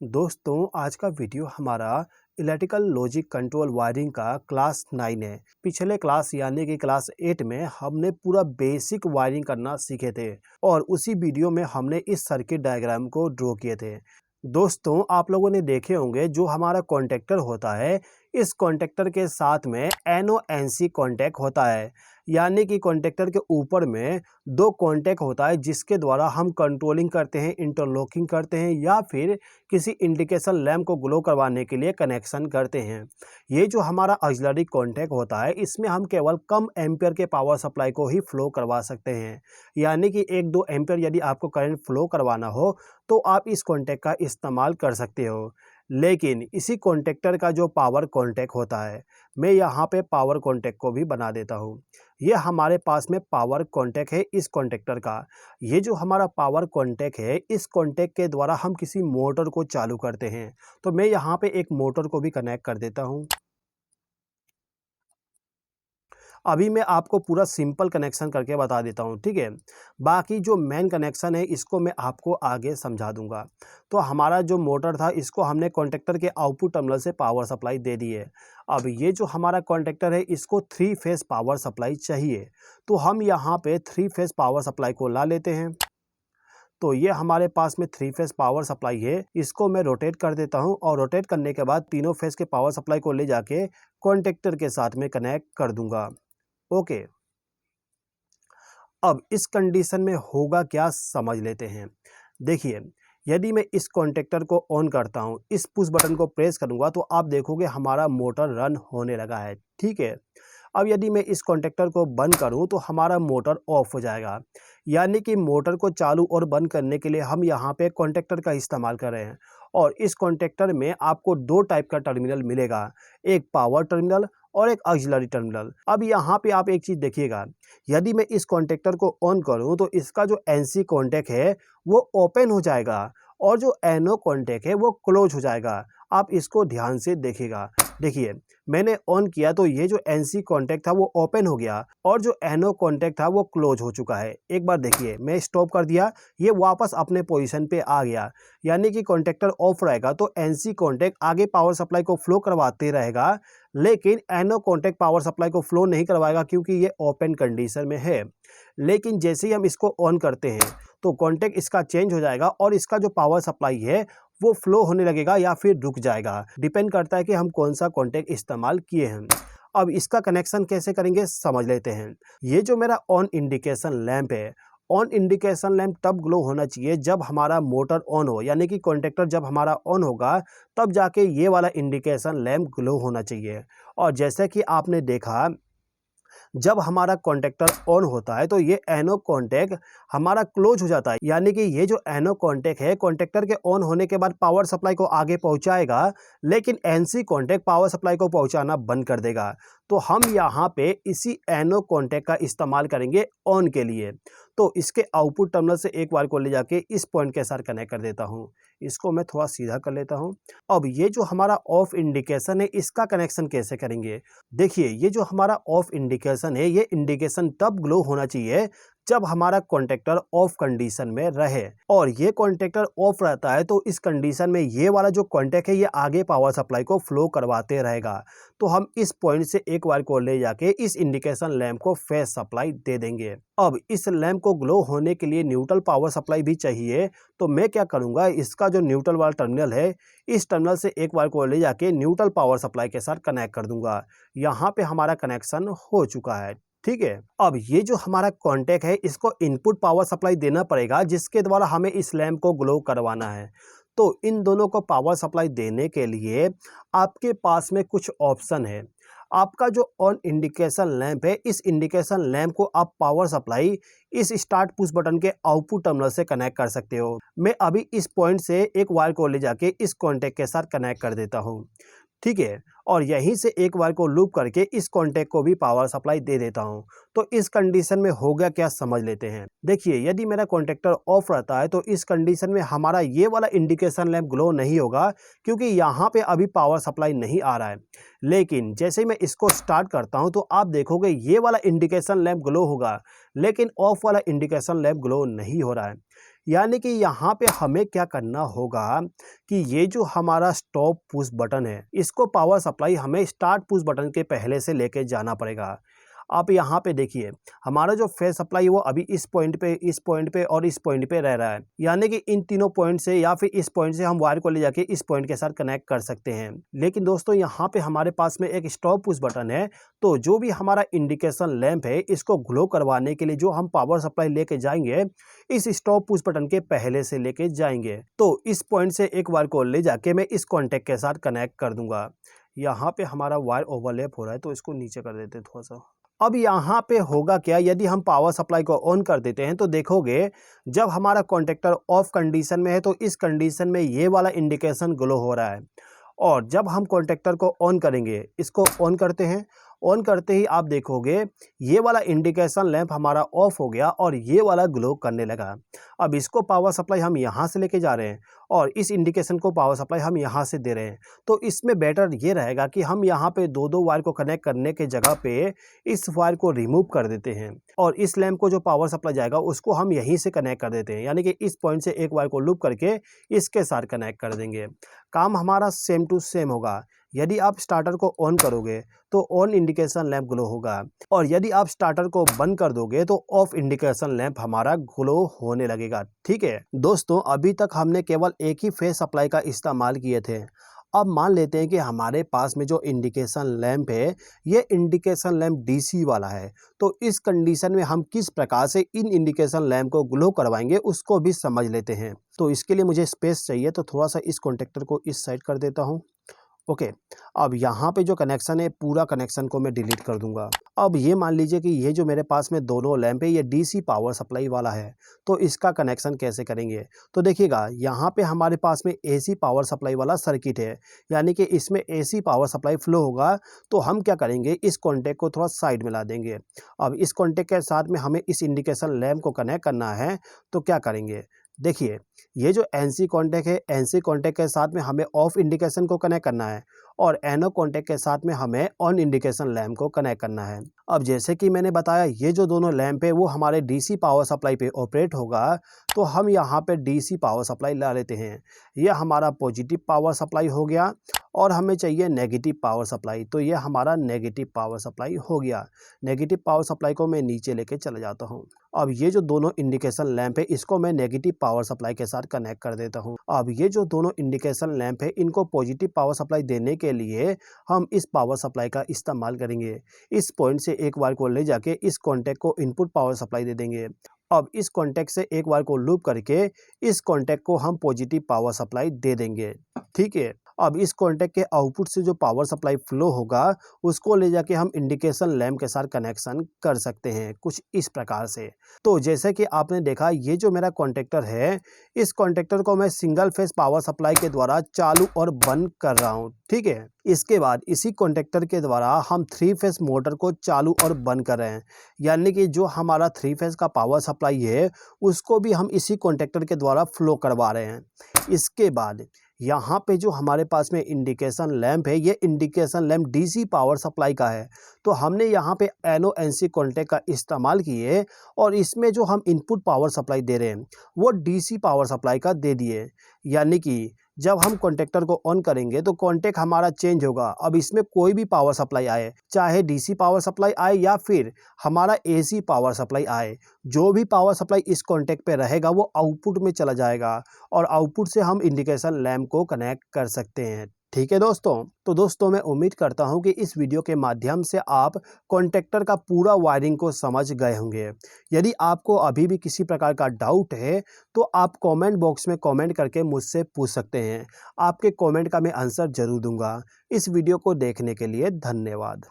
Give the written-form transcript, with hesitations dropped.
दोस्तों आज का वीडियो हमारा इलेक्ट्रिकल लॉजिक कंट्रोल वायरिंग का क्लास 9 है। पिछले क्लास यानी कि क्लास 8 में हमने पूरा बेसिक वायरिंग करना सीखे थे और उसी वीडियो में हमने इस सर्किट डायग्राम को ड्रॉ किए थे। दोस्तों आप लोगों ने देखे होंगे जो हमारा कॉन्टेक्टर होता है, इस कॉन्टेक्टर के साथ में NO-NC कॉन्टैक्ट होता है, यानी कि कॉन्टेक्टर के ऊपर में दो कॉन्टैक्ट होता है जिसके द्वारा हम कंट्रोलिंग करते हैं, इंटरलॉकिंग करते हैं या फिर किसी इंडिकेशन लैंप को ग्लो करवाने के लिए कनेक्शन करते हैं। ये जो हमारा ऑक्सिलरी कॉन्टैक्ट होता है इसमें हम केवल कम एम्पियर के पावर सप्लाई को ही फ्लो करवा सकते हैं, यानी कि 1-2 एम्पियर यदि आपको करंट फ्लो करवाना हो तो आप इस कॉन्टैक्ट का इस्तेमाल कर सकते हो। लेकिन इसी कॉन्टेक्टर का जो पावर कॉन्टैक्ट होता है, मैं यहाँ पे पावर कॉन्टैक्ट को भी बना देता हूँ। ये हमारे पास में पावर कॉन्टैक्ट है इस कॉन्टेक्टर का। ये जो हमारा पावर कॉन्टैक्ट है, इस कॉन्टैक्ट के द्वारा हम किसी मोटर को चालू करते हैं। तो मैं यहाँ पे एक मोटर को भी कनेक्ट कर देता हूँ। अभी मैं आपको पूरा सिंपल कनेक्शन करके बता देता हूँ, ठीक है। बाकी जो मेन कनेक्शन है इसको मैं आपको आगे समझा दूंगा। तो हमारा जो मोटर था इसको हमने कॉन्टेक्टर के आउटपुट टर्मिनल से पावर सप्लाई दे दी है। अब ये जो हमारा कॉन्टेक्टर है इसको 3 फेज पावर सप्लाई चाहिए, तो हम यहाँ पे 3 फेज पावर सप्लाई को ला लेते हैं। तो ये हमारे पास में 3 फेज पावर सप्लाई है, इसको मैं रोटेट कर देता हूँ और रोटेट करने के बाद तीनों फेज के पावर सप्लाई को ले जाके कॉन्टेक्टर के साथ में कनेक्ट कर दूंगा। ओके, अब इस कंडीशन में होगा क्या समझ लेते हैं। देखिए, यदि मैं इस कॉन्टेक्टर को ऑन करता हूँ, इस पुश बटन को प्रेस करूँगा तो आप देखोगे हमारा मोटर रन होने लगा है, ठीक है। अब यदि मैं इस कॉन्टेक्टर को बंद करूँ तो हमारा मोटर ऑफ हो जाएगा, यानी कि मोटर को चालू और बंद करने के लिए हम यहाँ पे कॉन्टेक्टर का इस्तेमाल कर रहे हैं। और इस कॉन्टेक्टर में आपको 2 टाइप का टर्मिनल मिलेगा, एक पावर टर्मिनल और एक ऑक्सिलरी टर्मिनल। अब यहाँ पे आप एक चीज़ देखिएगा, यदि मैं इस कॉन्टेक्टर को ऑन करूँ तो इसका जो NC कॉन्टैक्ट है वो ओपन हो जाएगा और जो NO कॉन्टैक्ट है वो क्लोज हो जाएगा। आप इसको ध्यान से देखिएगा। देखिए, मैंने ऑन किया तो ये जो NC कॉन्टैक्ट था वो ओपन हो गया और जो NO कॉन्टैक्ट था वो क्लोज हो चुका है। एक बार देखिए, मैं स्टॉप कर दिया, ये वापस अपने पोजीशन पे आ गया, यानी कि कॉन्टेक्टर ऑफ रहेगा तो NC कॉन्टैक्ट आगे पावर सप्लाई को फ्लो करवाते रहेगा, लेकिन NO कॉन्टैक्ट पावर सप्लाई को फ्लो नहीं करवाएगा क्योंकि ये ओपन कंडीशन में है। लेकिन जैसे ही हम इसको ऑन करते हैं तो कॉन्टैक्ट इसका चेंज हो जाएगा और इसका जो पावर सप्लाई है वो फ्लो होने लगेगा या फिर रुक जाएगा, डिपेंड करता है कि हम कौन सा कॉन्टैक्ट इस्तेमाल किए हैं। अब इसका कनेक्शन कैसे करेंगे समझ लेते हैं। ये जो मेरा ऑन इंडिकेशन लैंप है, ऑन इंडिकेशन लैंप तब ग्लो होना चाहिए जब हमारा मोटर ऑन हो, यानी कि कॉन्टेक्टर जब हमारा ऑन होगा तब जाके ये वाला इंडिकेशन लैंप ग्लो होना चाहिए। और जैसे कि आपने देखा, जब हमारा कॉन्टेक्टर ऑन होता है तो ये NO कॉन्टैक्ट हमारा क्लोज हो जाता है, यानी कि ये जो NO कॉन्टैक्ट है कॉन्टेक्टर के ऑन होने के बाद पावर सप्लाई को आगे पहुंचाएगा, लेकिन NC कॉन्टैक्ट पावर सप्लाई को पहुंचाना बंद कर देगा। तो हम यहाँ पे इसी NO कॉन्टैक्ट का इस्तेमाल करेंगे ऑन के लिए। तो इसके आउटपुट टर्मिनल से एक वायर को ले जाके इस पॉइंट के साथ कनेक्ट कर देता हूँ। इसको मैं थोड़ा सीधा कर लेता हूँ। अब ये जो हमारा ऑफ इंडिकेशन है इसका कनेक्शन कैसे करेंगे। देखिए, ये जो हमारा ऑफ इंडिकेशन है, ये इंडिकेशन तब ग्लो होना चाहिए जब हमारा कॉन्टेक्टर ऑफ कंडीशन में रहे, और ये कॉन्टेक्टर ऑफ रहता है तो इस कंडीशन में ये वाला जो कॉन्टैक्ट है ये आगे पावर सप्लाई को फ्लो करवाते रहेगा। तो हम इस पॉइंट से एक वायर को ले जाके इस इंडिकेशन लैंप को फेज सप्लाई दे देंगे। अब इस लैंप को ग्लो होने के लिए न्यूट्रल पावर सप्लाई भी चाहिए, तो मैं क्या करूंगा, इसका जो न्यूट्रल वाला टर्मिनल है इस टर्मिनल से एक वायर को ले जाके न्यूट्रल पावर सप्लाई के साथ कनेक्ट कर दूंगा। यहाँ पे हमारा कनेक्शन हो चुका है, ठीक है। अब ये जो हमारा कॉन्टैक्ट है इसको इनपुट पावर सप्लाई देना पड़ेगा जिसके द्वारा हमें इस लैंप को ग्लो करवाना है। तो इन दोनों को पावर सप्लाई देने के लिए आपके पास में कुछ ऑप्शन है। आपका जो ऑन इंडिकेशन लैंप है, इस इंडिकेशन लैंप को आप पावर सप्लाई इस स्टार्ट पुश बटन के आउटपुट टर्मिनल से कनेक्ट कर सकते हो। मैं अभी इस पॉइंट से एक वायर को ले जाके इस कॉन्टैक्ट के साथ कनेक्ट कर देता हूँ, ठीक है। और यहीं से एक वायर को लूप करके इस कॉन्टैक्ट को भी पावर सप्लाई दे देता हूं। तो इस कंडीशन में हो गया क्या समझ लेते हैं। देखिए, यदि मेरा कॉन्टैक्टर ऑफ रहता है तो इस कंडीशन में हमारा ये वाला इंडिकेशन लैंप ग्लो नहीं होगा क्योंकि यहाँ पे अभी पावर सप्लाई नहीं आ रहा है। लेकिन जैसे ही मैं इसको स्टार्ट करता हूँ तो आप देखोगे ये वाला इंडिकेशन लैंप ग्लो होगा, लेकिन ऑफ वाला इंडिकेशन लैंप ग्लो नहीं हो रहा है। यानी कि यहाँ पे हमें क्या करना होगा कि ये जो हमारा स्टॉप पुश बटन है, इसको पावर सप्लाई हमें स्टार्ट पुश बटन के पहले से लेके जाना पड़ेगा। आप यहाँ पे देखिए, हमारा जो फेस सप्लाई है वो अभी इस पॉइंट पे, इस पॉइंट पे और इस पॉइंट पे रह रहा है। यानी कि इन तीनों पॉइंट से या फिर इस पॉइंट से हम वायर को ले जाके इस पॉइंट के साथ कनेक्ट कर सकते हैं। लेकिन दोस्तों यहाँ पे हमारे पास में एक स्टॉप पुश बटन है, तो जो भी हमारा इंडिकेशन लैंप है इसको ग्लो करवाने के लिए जो हम पावर सप्लाई लेके जाएंगे, इस स्टॉप पुश बटन के पहले से लेके जाएंगे। तो इस पॉइंट से एक वायर को ले जाके मैं इस कॉन्टेक्ट के साथ कनेक्ट कर दूंगा। यहाँ पे हमारा वायर ओवरलैप हो रहा है, तो इसको नीचे कर देते हैं थोड़ा सा। अब यहाँ पे होगा क्या, यदि हम पावर सप्लाई को ऑन कर देते हैं तो देखोगे जब हमारा कॉन्टेक्टर ऑफ कंडीशन में है तो इस कंडीशन में ये वाला इंडिकेशन ग्लो हो रहा है। और जब हम कॉन्टेक्टर को ऑन करेंगे, इसको ऑन करते हैं, ऑन करते ही आप देखोगे ये वाला इंडिकेशन लैंप हमारा ऑफ हो गया और ये वाला ग्लो करने लगा। अब इसको पावर सप्लाई हम यहाँ से लेके जा रहे हैं और इस इंडिकेशन को पावर सप्लाई हम यहाँ से दे रहे हैं। तो इसमें बेटर ये रहेगा कि हम यहाँ पे दो दो वायर को कनेक्ट करने के जगह पे इस वायर को रिमूव कर देते हैं और इस लैंप को जो पावर सप्लाई जाएगा उसको हम यहीं से कनेक्ट कर देते हैं। यानी कि इस पॉइंट से एक वायर को लूप करके इसके साथ कनेक्ट कर देंगे। काम हमारा सेम टू सेम होगा। यदि आप स्टार्टर को ऑन करोगे तो ऑन इंडिकेशन लैंप ग्लो होगा और यदि आप स्टार्टर को बंद कर दोगे तो ऑफ इंडिकेशन लैंप हमारा ग्लो होने लगेगा। ठीक है दोस्तों, अभी तक हमने केवल एक ही फेस सप्लाई का इस्तेमाल किए थे। अब मान लेते हैं कि हमारे पास में जो इंडिकेशन लैंप है ये इंडिकेशन लैंप डीसी वाला है, तो इस कंडीशन में हम किस प्रकार से इन इंडिकेशन लैंप को ग्लो करवाएंगे उसको भी समझ लेते हैं। तो इसके लिए मुझे स्पेस चाहिए, तो थोड़ा सा इस कॉन्टेक्टर को इस साइड कर देता हूँ। ओके, अब यहाँ पे जो कनेक्शन है पूरा कनेक्शन को मैं डिलीट कर दूंगा। अब ये मान लीजिए कि ये जो मेरे पास में दोनों लैंप है ये डीसी पावर सप्लाई वाला है, तो इसका कनेक्शन कैसे करेंगे। तो देखिएगा यहाँ पे हमारे पास में एसी पावर सप्लाई वाला सर्किट है, यानी कि इसमें एसी पावर सप्लाई फ्लो होगा। तो हम क्या करेंगे, इस कॉन्टेक्ट को थोड़ा साइड में ला देंगे। अब इस कॉन्टेक्ट के साथ में हमें इस इंडिकेशन लैंप को कनेक्ट करना है, तो क्या करेंगे, देखिए ये जो एनसी कॉन्टेक्ट है, एनसी कॉन्टेक्ट के साथ में हमें ऑफ इंडिकेशन को कनेक्ट करना है और एनो कॉन्टेक्ट के साथ में हमें ऑन इंडिकेशन लैंप को कनेक्ट करना है। अब जैसे कि मैंने बताया ये जो दोनों लैंप है वो हमारे डीसी पावर सप्लाई पे ऑपरेट होगा, तो हम यहाँ पे डीसी पावर सप्लाई ला लेते हैं। यह हमारा पॉजिटिव पावर सप्लाई हो गया और हमें चाहिए नेगेटिव पावर सप्लाई, तो ये हमारा नेगेटिव पावर सप्लाई हो गया। नेगेटिव पावर सप्लाई को मैं नीचे लेके चले जाता हूँ। अब ये जो दोनों इंडिकेशन लैंप है इसको मैं नेगेटिव पावर सप्लाई के साथ कनेक्ट कर देता हूँ। अब ये जो दोनों इंडिकेशन लैंप है इनको पॉजिटिव पावर सप्लाई देने के लिए हम इस पावर सप्लाई का इस्तेमाल करेंगे। इस पॉइंट से एक वायर को ले जाके इस कॉन्टेक्ट को इनपुट पावर सप्लाई दे देंगे। अब इस कॉन्टेक्ट से एक वायर को लूप करके इस कॉन्टेक्ट को हम पॉजिटिव पावर सप्लाई दे देंगे। ठीक है, अब इस कॉन्टेक्ट के आउटपुट से जो पावर सप्लाई फ्लो होगा उसको ले जाके हम इंडिकेशन लैंप के साथ कनेक्शन कर सकते हैं कुछ इस प्रकार से। तो जैसे कि आपने देखा ये जो मेरा कॉन्टेक्टर है, इस कॉन्टेक्टर को मैं सिंगल फेस पावर सप्लाई के द्वारा चालू और बंद कर रहा हूँ। ठीक है, इसके बाद इसी कॉन्टेक्टर के द्वारा हम 3 फेस मोटर को चालू और बंद कर रहे हैं, यानी कि जो हमारा 3 फेस का पावर सप्लाई है उसको भी हम इसी कॉन्टेक्टर के द्वारा फ्लो करवा रहे हैं। इसके बाद यहाँ पे जो हमारे पास में इंडिकेशन लैंप है ये indication lamp DC power supply का है, तो हमने यहाँ पे एनो एनसी कॉन्टेक्ट का इस्तेमाल किए और इसमें जो हम इनपुट पावर सप्लाई दे रहे हैं वो डीसी पावर सप्लाई का दे दिए। यानी कि जब हम कॉन्टेक्टर को ऑन करेंगे तो कॉन्टेक्ट हमारा चेंज होगा। अब इसमें कोई भी पावर सप्लाई आए, चाहे डीसी पावर सप्लाई आए या फिर हमारा एसी पावर सप्लाई आए, जो भी पावर सप्लाई इस कॉन्टेक्ट पे रहेगा वो आउटपुट में चला जाएगा और आउटपुट से हम इंडिकेशन लैंप को कनेक्ट कर सकते हैं। ठीक है दोस्तों, तो दोस्तों मैं उम्मीद करता हूं कि इस वीडियो के माध्यम से आप कॉन्टेक्टर का पूरा वायरिंग को समझ गए होंगे। यदि आपको अभी भी किसी प्रकार का डाउट है तो आप कमेंट बॉक्स में कमेंट करके मुझसे पूछ सकते हैं। आपके कमेंट का मैं आंसर जरूर दूंगा। इस वीडियो को देखने के लिए धन्यवाद।